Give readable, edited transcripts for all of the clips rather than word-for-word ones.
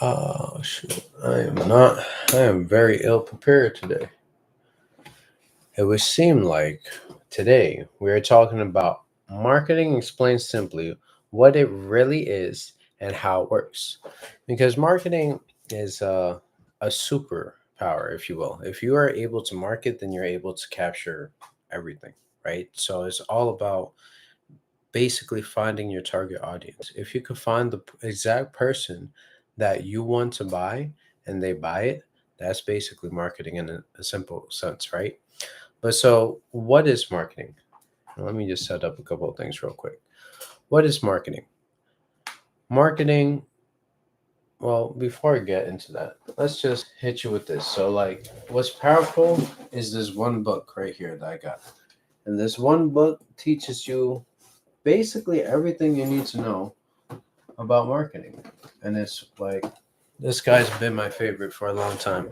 Oh shoot. I am not I am very ill prepared today. It would seem like today we are talking about marketing explained simply, what it really is and how it works. Because marketing is a superpower, if you will. If you are able to market, then you're able to capture everything, right? So it's all about basically finding your target audience. If you could find the exact person that you want to buy and they buy it, that's basically marketing in a simple sense, right? But so, what is marketing? Let me just set up a couple of things real quick. What is marketing? Marketing, well, before I get into that, let's just hit you with this. So, like, what's powerful is this one book right here that I got. And this one book teaches you basically everything you need to know about marketing. And it's like, this guy's been my favorite for a long time,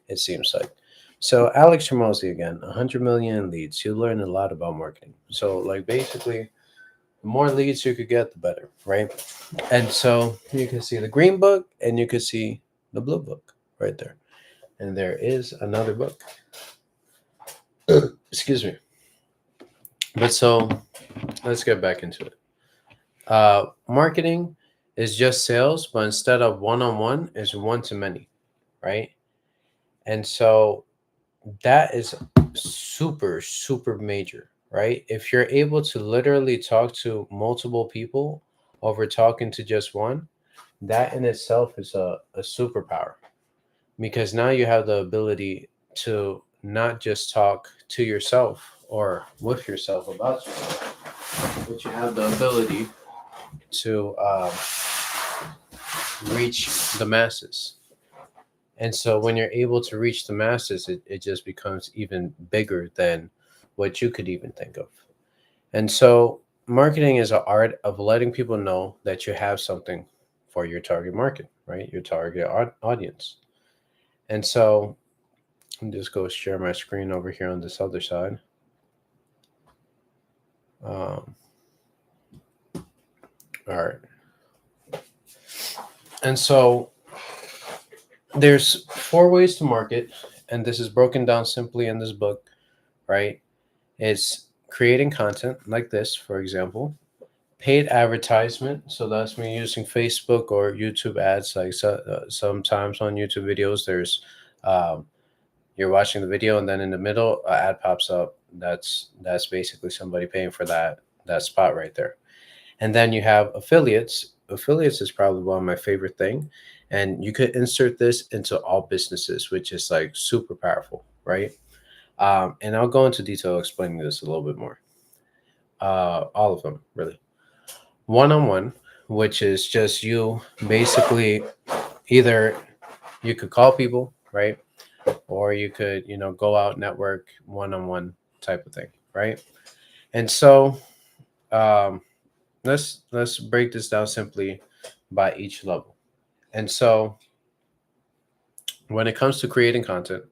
it seems like. So Alex Ramosi again, 100 million leads. You learn a lot about marketing. So like basically, the more leads you could get, the better, right? And so you can see the green book and you can see the blue book right there. And there is another book. Excuse me. But so let's get back into it. Marketing is just sales, but instead of one on one, is one to many, right? And so that is super, super major, right? If you're able to literally talk to multiple people over talking to just one, that in itself is a superpower because now you have the ability to not just talk to yourself or with yourself about yourself, but you have the ability to reach the masses. And so when you're able to reach the masses, it just becomes even bigger than what you could even think of. And so marketing is an art of letting people know that you have something for your target market, right? Your target audience. And so I'm just go share my screen over here on this other side. Um, all right. And so there's four ways to market, and this is broken down simply in this book, right? It's creating content like this, for example, paid advertisement. So that's me using Facebook or YouTube ads. Like sometimes on YouTube videos, there's um, you're watching the video, and then in the middle, an ad pops up. That's basically somebody paying for that spot right there. And then you have affiliates. Affiliates is probably one of my favorite thing, and you could insert this into all businesses, which is like super powerful, right? And I'll go into detail explaining this a little bit more. All of them, really. One on one, which is just you basically either you could call people, right? Or you could, go out, network, one on one type of thing, right? And so um, let's break this down simply by each level. And so when it comes to creating content,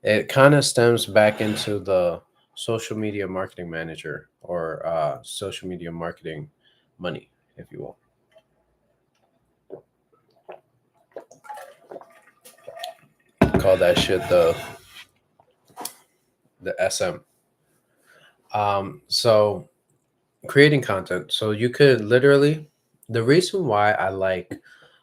it kind of stems back into the social media marketing manager or social media marketing money, if you will. Call that shit the SM. So creating content. So you could literally, the reason why I like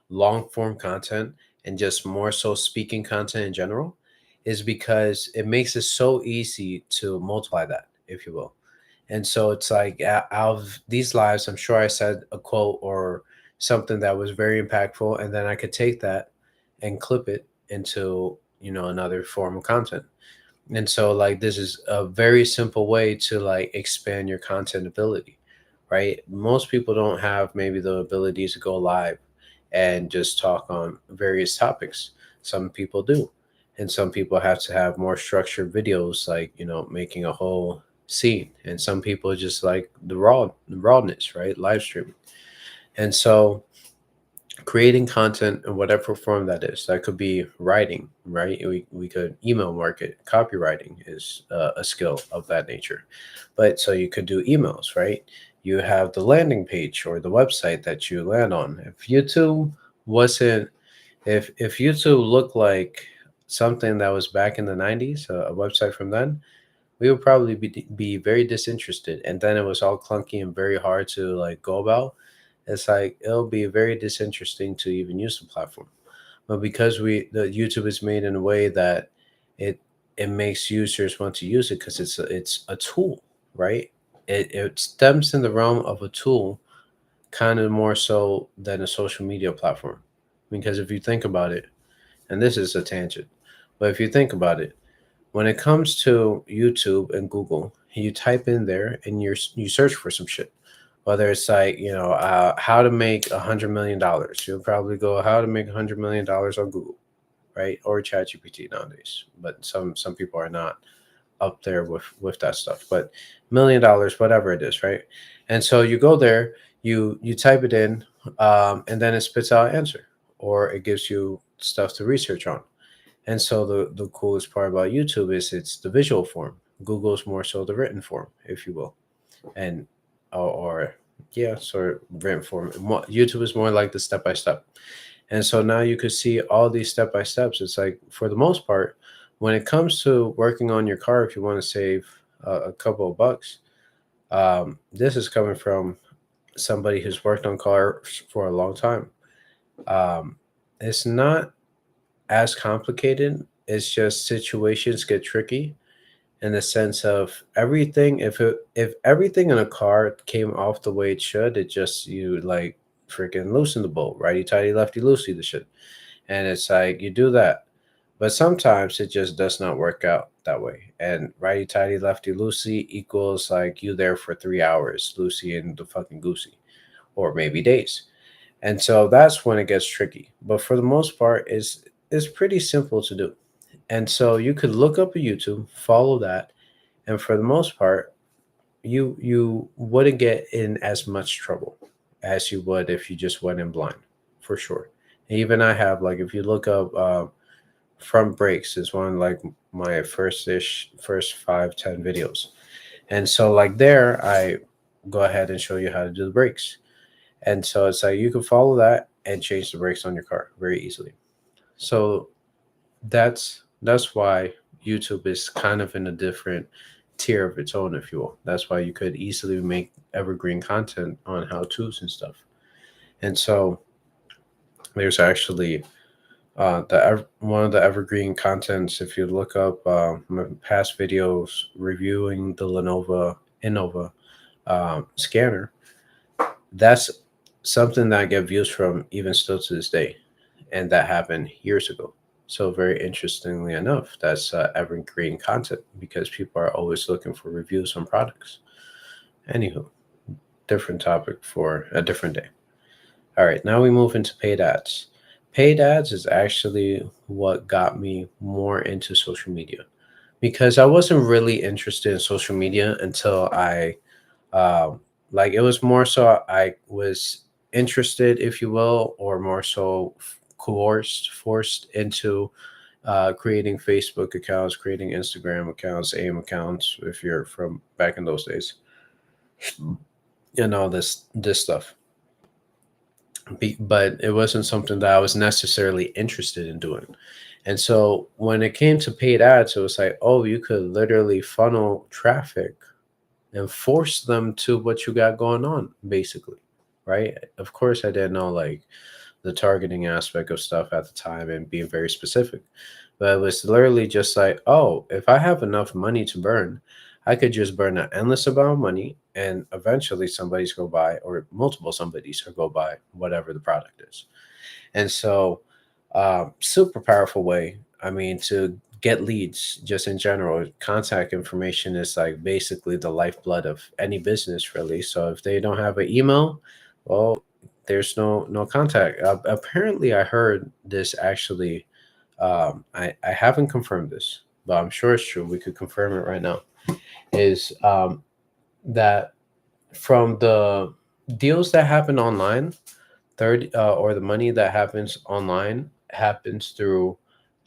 long form content and just more so speaking content in general is because it makes it so easy to multiply that, if you will. And so it's like out of these lives, I'm sure I said a quote or something that was very impactful, and then I could take that and clip it into another form of content. And so like this is a very simple way to like expand your content ability, right? Most people don't have maybe the ability to go live and just talk on various topics. Some people do. And some people have to have more structured videos, like, making a whole scene. And some people just like the rawness, right? Live streaming. And so creating content in whatever form that is, that could be writing, right? We could email market. Copywriting is a skill of that nature. But so you could do emails, right? You have the landing page or the website that you land on. If YouTube wasn't If YouTube looked like something that was back in the 90s, a website from then, we would probably be very disinterested. And then it was all clunky and very hard to like go about. It's like it'll be very disinteresting to even use the platform. But because the YouTube is made in a way that it it makes users want to use it because it's a tool, right? It stems in the realm of a tool, kind of more so than a social media platform. Because if you think about it, and this is a tangent, but if you think about it, when it comes to YouTube and Google, you type in there and you search for some shit. Whether it's like how to make $100 million, you'll probably go how to make $100 million on Google, right? Or ChatGPT nowadays. But some people are not up there with that stuff. But $1 million, whatever it is, right? And so you go there, you type it in, and then it spits out an answer, or it gives you stuff to research on. And so the coolest part about YouTube is it's the visual form. Google's more so the written form, if you will, and or yeah, sort of written form. YouTube is more like the step by step. And so now you could see all these step by steps. It's like for the most part, when it comes to working on your car, if you want to save a couple of bucks, this is coming from somebody who's worked on cars for a long time. Um, it's not as complicated. It's just situations get tricky in the sense of everything. If everything in a car came off the way it should, it just you like freaking loosen the bolt, righty tighty, lefty loosey the shit, and it's like you do that. But sometimes it just does not work out that way. And righty tighty, lefty loosey equals like you there for 3 hours, loosey and the fucking goosey, or maybe days. And so that's when it gets tricky. But for the most part, it's pretty simple to do. And so you could look up a YouTube, follow that, and for the most part, you wouldn't get in as much trouble as you would if you just went in blind, for sure. Even I have like if you look up front brakes is one like my first 5-10 videos, and so like there I go ahead and show you how to do the brakes, and so it's like you can follow that and change the brakes on your car very easily. So that's why YouTube is kind of in a different tier of its own, if you will. That's why you could easily make evergreen content on how to's and stuff. And so there's actually one of the evergreen contents. If you look up my past videos reviewing the Lenovo Innova scanner, that's something that I get views from even still to this day, and that happened years ago. So very interestingly enough, that's evergreen content because people are always looking for reviews on products. Anywho, different topic for a different day. All right, now we move into paid ads. Paid ads is actually what got me more into social media because I wasn't really interested in social media until um, like it was more so I was interested, if you will, or more so forced into creating Facebook accounts, creating Instagram accounts, AIM accounts, if you're from back in those days, and all this stuff. But it wasn't something that I was necessarily interested in doing. And so when it came to paid ads, it was like, oh, you could literally funnel traffic and force them to what you got going on, basically. Right. Of course, I didn't know like the targeting aspect of stuff at the time and being very specific. But it was literally just like, oh, if I have enough money to burn, I could just burn an endless amount of money and eventually somebody's go buy or multiple somebody's will go buy whatever the product is. And so super powerful way. I mean, to get leads just in general, contact information is like basically the lifeblood of any business, really. So if they don't have an email, well, there's no contact. Apparently, I heard this actually. I haven't confirmed this, but I'm sure it's true. We could confirm it right now. Is that from the deals that happen online, or the money that happens online happens through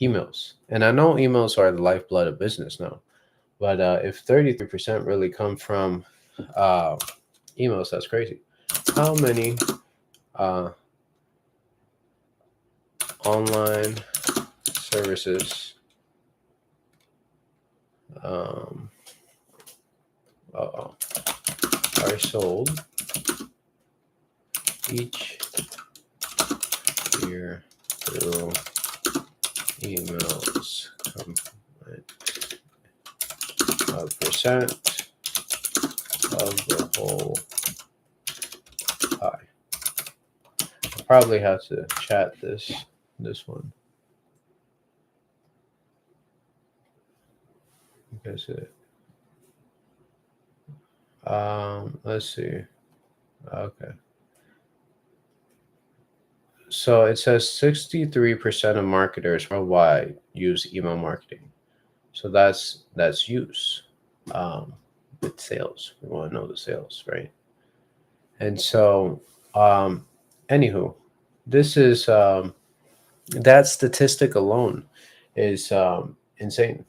emails. And I know emails are the lifeblood of business now, but if 33% really come from uh, emails, that's crazy. How many uh, online services are sold each year through emails. A percent of the whole pie. I'll probably have to chat this one because let's see. Okay. So it says 63% of marketers worldwide use email marketing. So that's use. With sales. We want to know the sales, right? And so anywho, this is that statistic alone is insane,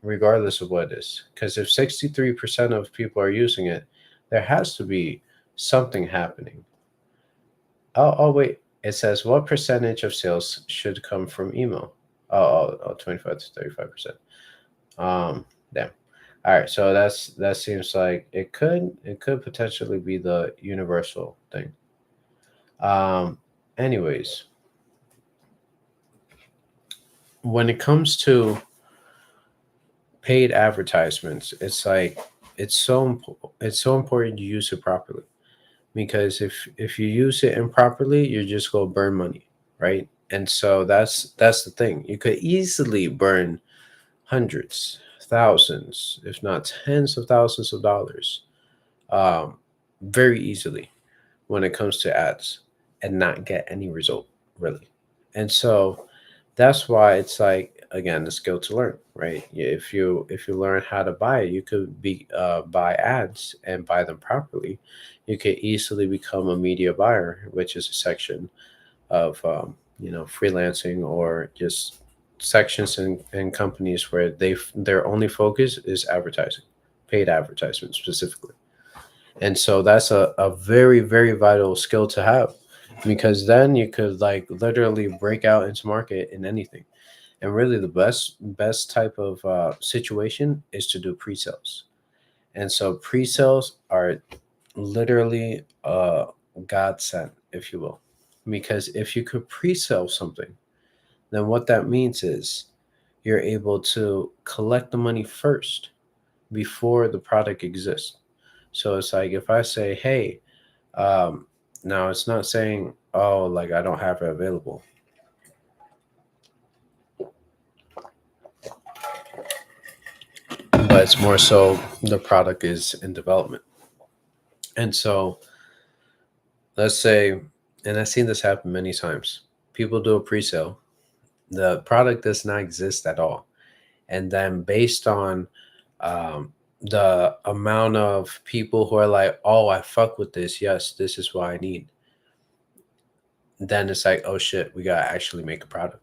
regardless of what it is. Because if 63% of people are using it, there has to be something happening. Oh, wait. It says what percentage of sales should come from email? 25 to 35%. Damn. All right, so that seems like it could potentially be the universal thing. Um, anyways, when it comes to paid advertisements, it's like it's so important you use it properly, because if you use it improperly, you're just gonna burn money, right? And so that's the thing. You could easily burn hundreds, thousands, if not tens of thousands of dollars, um, very easily when it comes to ads and not get any result really. And so that's why it's like, again, the skill to learn, right? If you learn how to buy it, you could be buy ads and buy them properly. You could easily become a media buyer, which is a section of freelancing, or just sections in companies where their only focus is advertising, paid advertisement specifically. And so that's a very, very vital skill to have, because then you could like literally break out into market in anything. And really the best type of situation is to do pre-sales. And so pre-sales are literally godsend, if you will. Because if you could pre-sell something, then what that means is you're able to collect the money first before the product exists. So it's like if I say, hey, um, now it's not saying, oh, like I don't have it available, but it's more so the product is in development. And so let's say, and I've seen this happen many times, people do a pre sale, the product does not exist at all. And then based on the amount of people who are like, oh, I fuck with this. Yes, this is what I need. Then it's like, oh shit, we got to actually make a product.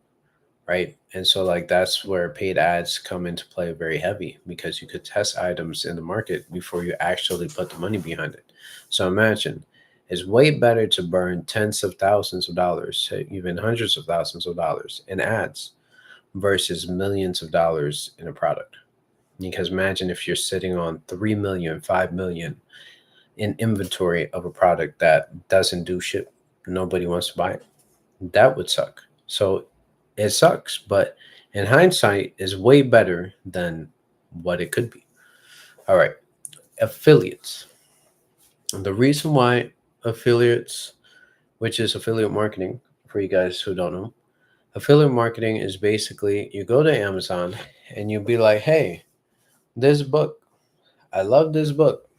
Right. And so, like, that's where paid ads come into play very heavy, because you could test items in the market before you actually put the money behind it. So, imagine it's way better to burn tens of thousands of dollars, even hundreds of thousands of dollars in ads versus millions of dollars in a product. Because imagine if you're sitting on 3 million, 5 million in inventory of a product that doesn't do shit. Nobody wants to buy it. That would suck. So it sucks, but in hindsight is way better than what it could be. All right. Affiliates. The reason why affiliates, which is affiliate marketing for you guys who don't know, affiliate marketing is basically you go to Amazon and you be like, hey, this book, I love this book.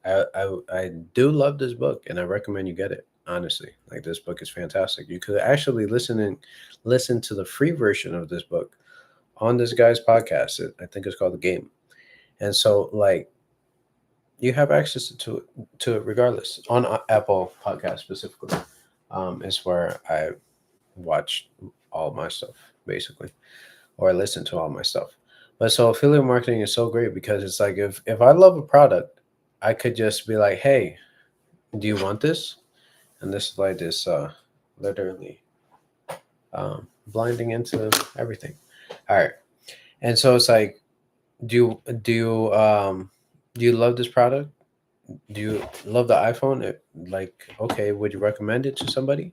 I do love this book, and I recommend you get it. Honestly, like, this book is fantastic. You could actually listen to the free version of this book on this guy's podcast. I think it's called The Game. And so, like, you have access to it regardless on Apple Podcast specifically. Is where I watch all my stuff basically, or I listen to all my stuff. But so affiliate marketing is so great because it's like if I love a product, I could just be like, hey, do you want this? And this is like this literally blinding into everything. All right. And so it's like, do you love this product? Do you love the iPhone? Like, okay, would you recommend it to somebody?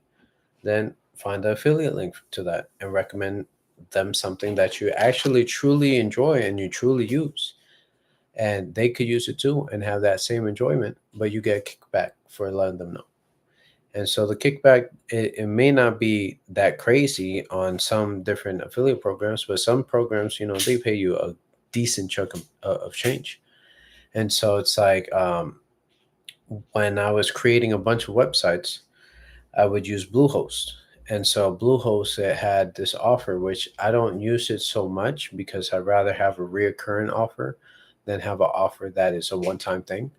Then find the affiliate link to that and recommend them something that you actually truly enjoy and you truly use. And they could use it too and have that same enjoyment, but you get a kickback for letting them know. And so the kickback, it may not be that crazy on some different affiliate programs, but some programs, they pay you a decent chunk of change. And so it's like, when I was creating a bunch of websites, I would use Bluehost. And so Bluehost, it had this offer, which I don't use it so much because I'd rather have a reoccurring offer than have an offer that is a one-time thing.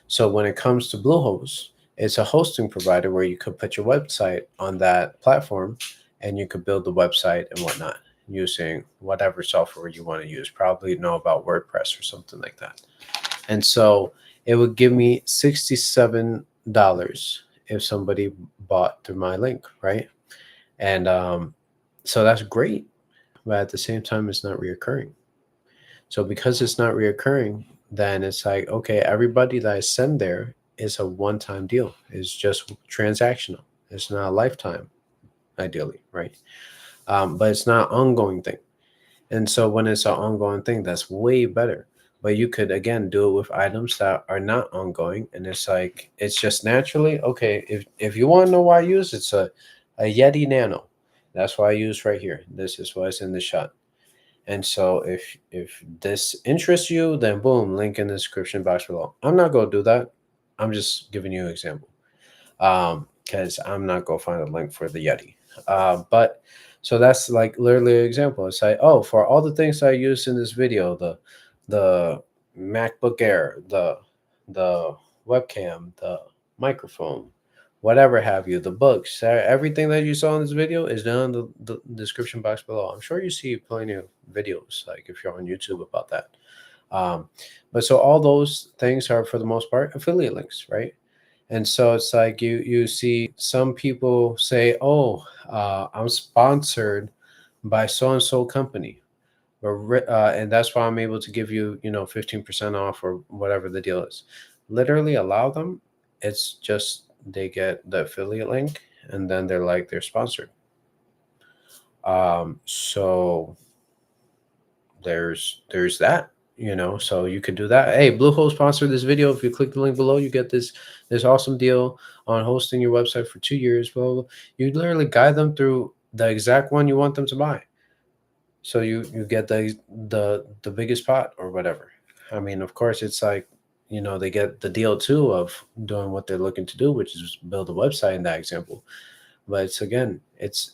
So when it comes to Bluehost, it's a hosting provider where you could put your website on that platform and you could build the website and whatnot using whatever software you want to use. Probably know about WordPress or something like that. And so it would give me $67 if somebody bought through my link, right? And so that's great, but at the same time, it's not reoccurring. So because it's not reoccurring, then it's like, okay, everybody that I send there is a one-time deal. It's just transactional. It's not a lifetime, ideally, right? But it's not an ongoing thing. And so when it's an ongoing thing, that's way better. But you could again do it with items that are not ongoing. And it's like it's just naturally, okay, if you want to know why I use it's a Yeti Nano. That's why I use right here. This is what's in the shot. And so if this interests you, then boom, link in the description box below. I'm not gonna do that. I'm just giving you an example. Because I'm not gonna find a link for the Yeti. But so that's like literally an example. It's like, oh, for all the things I used in this video, the MacBook Air, the webcam, the microphone, whatever have you, the books, everything that you saw in this video is down in the description box below. I'm sure you see plenty of videos, like if you're on YouTube about that. Um, but so all those things are for the most part affiliate links, right? And so it's like you see some people say, "Oh, I'm sponsored by so and so company," and that's why I'm able to give you 15% off or whatever the deal is. Literally allow them. It's just they get the affiliate link, and then they're sponsored. So there's that. So you could do that. Hey, Bluehost sponsored this video. If you click the link below, you get this awesome deal on hosting your website for 2 years. Blah, blah, blah. You literally guide them through the exact one you want them to buy. So you get the biggest pot or whatever. I mean, of course, it's like they get the deal too of doing what they're looking to do, which is build a website in that example. But it's again, it's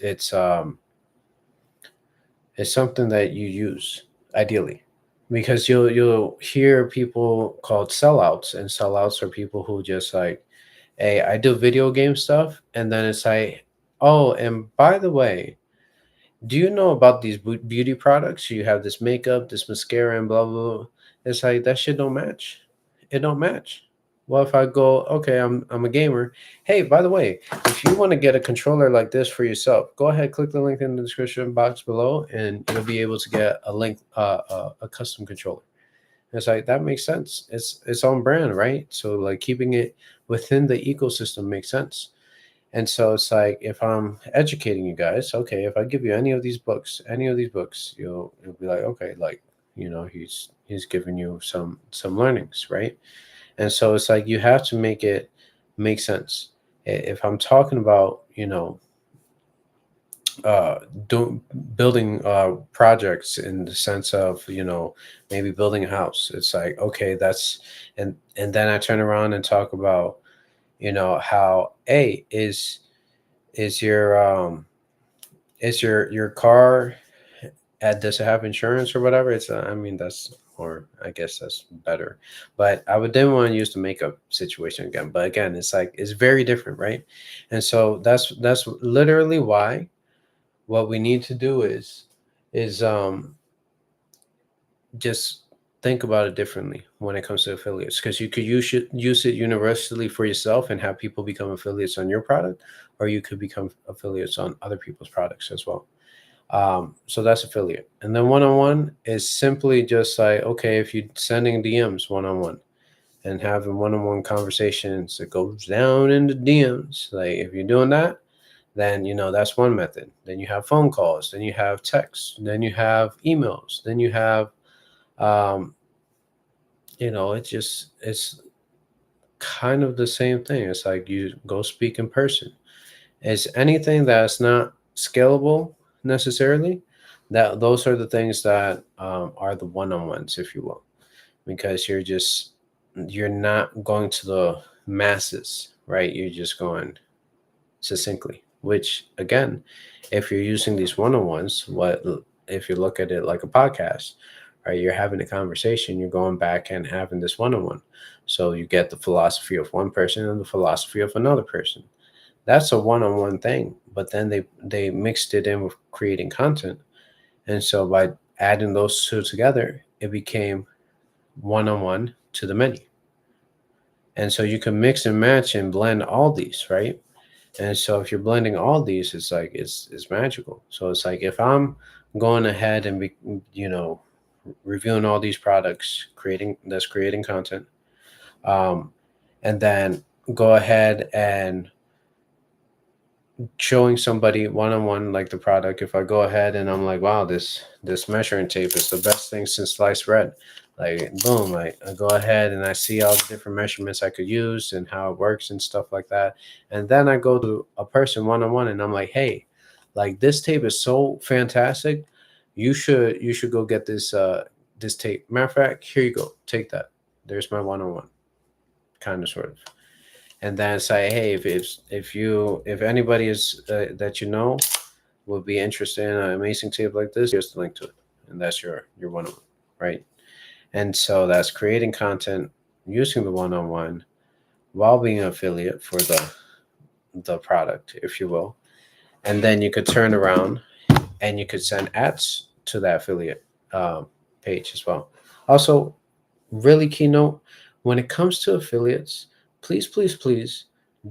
something that you use ideally, because you'll hear people called sellouts, and sellouts are people who just like, hey, I do video game stuff, and then it's like, oh, and by the way, do you know about these beauty products? You have this makeup, this mascara, and blah blah blah. It's like that shit don't match. It don't match. Well, if I go, okay, I'm a gamer. Hey, by the way, if you want to get a controller like this for yourself, go ahead, click the link in the description box below, and you'll be able to get a custom controller. It's like that makes sense. It's on brand, right? So like keeping it within the ecosystem makes sense. And so it's like if I'm educating you guys, okay, if I give you any of these books, you'll be like, okay, like he's giving you some learnings, right? And so it's like you have to make it make sense. If I'm talking about uh do, building projects in the sense of maybe building a house, it's like okay, that's and then I turn around and talk about how a is your car does it have insurance or whatever. It's I mean that's, or I guess that's better, but I would then want to use the makeup situation again, but again it's like it's very different, right? And so that's literally why what we need to do is just think about it differently when it comes to affiliates, because you could use it universally for yourself and have people become affiliates on your product, or you could become affiliates on other people's products as well. So that's affiliate. And then one-on-one is simply just like, okay, if you're sending DMs one-on-one and having one-on-one conversations that goes down in the DMs, like if you're doing that, then that's one method. Then you have phone calls, then you have texts, then you have emails, then you have um, it's kind of the same thing. It's like you go speak in person. It's anything that's not scalable necessarily. That those are the things that are the one-on-ones, if you will, because you're not going to the masses, right? You're just going succinctly. Which again, if you're using these one-on-ones, what if you look at it like a podcast, right? You're having a conversation, you're going back and having this one-on-one. So you get the philosophy of one person and the philosophy of another person. That's a one-on-one thing. But then they mixed it in with creating content. And so by adding those two together, it became one-on-one to the many. And so you can mix and match and blend all these, right? And so if you're blending all these, it's like it's magical. So it's like if I'm going ahead and you know reviewing all these products, creating content, um, and then go ahead and showing somebody one on one like the product. If I go ahead and I'm like, wow, this measuring tape is the best thing since sliced bread. Like boom, I go ahead and I see all the different measurements I could use and how it works and stuff like that. And then I go to a person one on one and I'm like, hey, like this tape is so fantastic. You should go get this tape. Matter of fact, here you go. Take that. There's my one on one. Kind of sort of, and then say, hey, if anybody is that would be interested in an amazing tape like this, here's the link to it, and that's your one-on-one, right? And so that's creating content using the one-on-one while being an affiliate for the product, if you will, and then you could turn around and you could send ads to that affiliate page as well. Also, really keynote when it comes to affiliates, please, please, please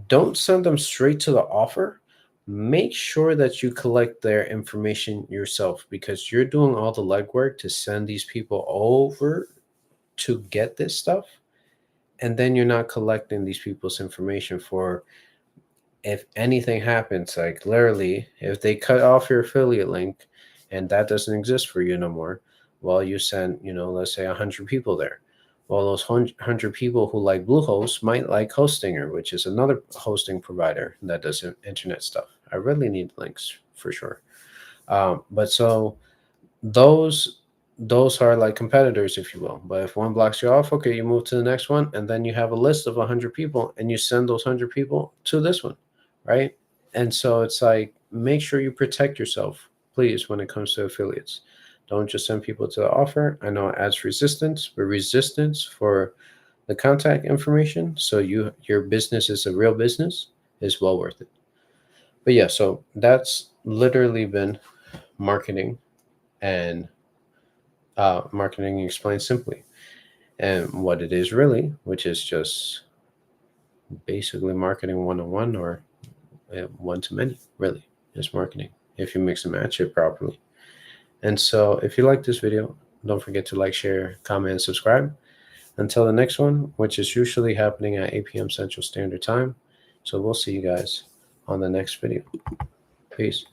don't send them straight to the offer. Make sure that you collect their information yourself because you're doing all the legwork to send these people over to get this stuff. And then you're not collecting these people's information for if anything happens, like literally, if they cut off your affiliate link and that doesn't exist for you no more, well, you send, let's say 100 people there. Well, those 100 people who like Bluehost might like Hostinger, which is another hosting provider that does internet stuff. I really need links for sure. But so those those are like competitors, if you will. But if one blocks you off, okay, you move to the next one, and then you have a list of 100 people, and you send those 100 people to this one, right? And so it's like make sure you protect yourself, please, when it comes to affiliates. Don't just send people to the offer. I know it adds resistance, but resistance for the contact information, so your business is a real business, is well worth it. But yeah, so that's literally been marketing and marketing explained simply, and what it is really, which is just basically marketing one-on-one or one-to-many. Really, is marketing if you mix and match it properly. And so, if you like this video, don't forget to like, share, comment, and subscribe. Until the next one, which is usually happening at 8 p.m. Central Standard Time. So we'll see you guys on the next video. Peace.